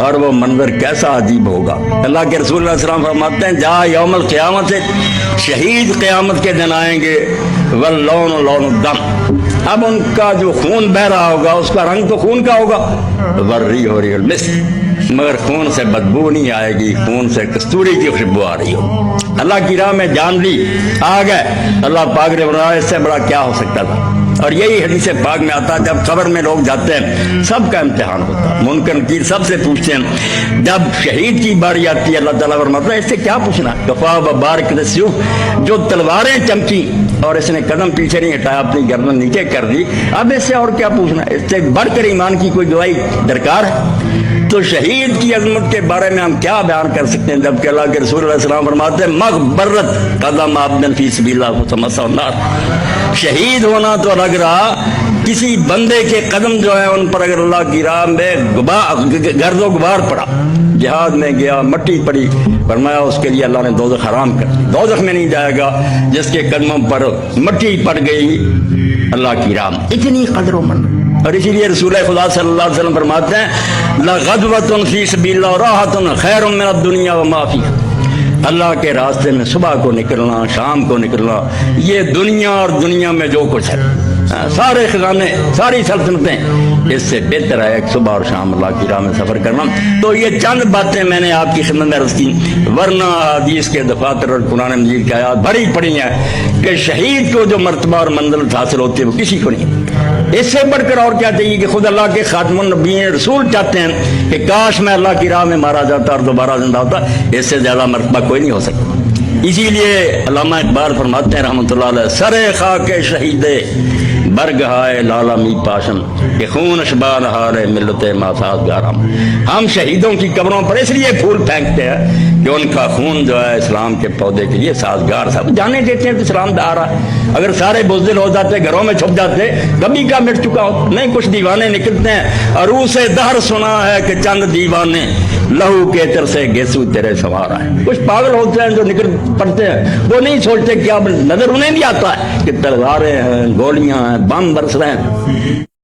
اور وہ منظر کیسا عجیب ہوگا. اللہ کے رسول علیہ السلام فرماتے ہیں جا یوم القیامت سے شہید قیامت کے دن آئیں گے واللون لون الدم. اب ان کا جو خون بہ رہا ہوگا اس کا رنگ تو خون کا ہوگا, ورری ہو رہی ہے المسک, مگر خون سے بدبو نہیں آئے گی, خون سے کستوری کی خوشبو آ رہی ہو. اللہ کی راہ میں جان لی آ گئے. اللہ پاک نے بنایا, اس سے بڑا کیا ہو سکتا تھا. اور یہی حدیث پاک میں آتا ہے جب قبر میں لوگ جاتے ہیں سب کا امتحان ہوتا ہے, منکر نکیر سب سے پوچھتے ہیں. جب شہید کی باری آتی ہے اللہ تعالیٰ فرماتا ہے اس سے کیا پوچھنا, کفا بارک السیوف, جو تلواریں چمکی اور اس نے قدم پیچھے نہیں ہٹایا, اپنی گردن نیچے کر دی, اب اس سے اور کیا پوچھنا, اس سے بڑھ کر ایمان کی کوئی گواہی درکار ہے. تو شہید کی عظمت کے بارے میں ہم کیا بیان کر سکتے ہیں جبکہ اللہ کے رسول علیہ السلام فرماتے ہیں مغبرت قدم عبد فی سبیل اللہ فتمسہ النار. شہید ہونا تو لگ رہا کسی بندے کے قدم جو ہے ان پر اگر اللہ کی راہ میں گرد و غبار پڑا, جہاد میں گیا مٹی پڑی, فرمایا اس کے لیے اللہ نے دوزخ حرام کر دی. دوزخ میں نہیں جائے گا جس کے قدموں پر مٹی پڑ گئی اللہ کی راہ میں. اتنی قدر و من. اور اسی لیے رسول خدا صلی اللہ علیہ وسلم فرماتے ہیں لغدوۃ فی سبیل اللہ راحۃ خیر من الدنیا وما فیہا. اللہ کے راستے میں صبح کو نکلنا, شام کو نکلنا, یہ دنیا اور دنیا میں جو کچھ ہے, سارے خزانے, ساری سلطنتیں, اس سے بہتر ہے ایک صبح اور شام اللہ کی راہ میں سفر کرنا. تو یہ چند باتیں میں نے آپ کی خدمت میں عرض کی, ورنہ حدیث کے دفاتر اور قرآن مجید کی آیات بڑی پڑی ہیں کہ شہید کو جو مرتبہ اور منزلت حاصل ہوتی ہے وہ کسی کو نہیں. اس سے بڑھ کر اور کیا چاہیے کہ خود اللہ کے خاتم النبیین رسول چاہتے ہیں کہ کاش میں اللہ کی راہ میں مارا جاتا اور دوبارہ زندہ ہوتا, اس سے زیادہ مرتبہ کوئی نہیں ہو سکتا. اسی لیے علامہ اقبال فرماتے ہیں رحمۃ اللہ علیہ, سرے خاک شہیدے برگہائے لالا می پاشن کہ خون اشبال ہارے ملت ماساد گارم. ہم شہیدوں کی قبروں پر اس لیے پھول پھینکتے ہیں کہ ان کا خون جو ہے اسلام کے پودے کے لیے سازگار تھا. جانے دیتے ہیں تو اسلام آ رہا ہے. اگر سارے بزدل ہو جاتے, گھروں میں چھپ جاتے, کبھی کا مٹ چکا ہو. نہیں, کچھ دیوانے نکلتے ہیں. عروس دہر سنا ہے کہ چند دیوانے لہو کے چر سے گیسو تیرے سوارا ہے. کچھ پاگل ہوتے ہیں جو نکل پڑتے ہیں, وہ نہیں سوچتے کیا نظر انہیں نہیں آتا ہے کہ تلواریں ہیں, گولیاں ہیں, بم برس رہے ہیں.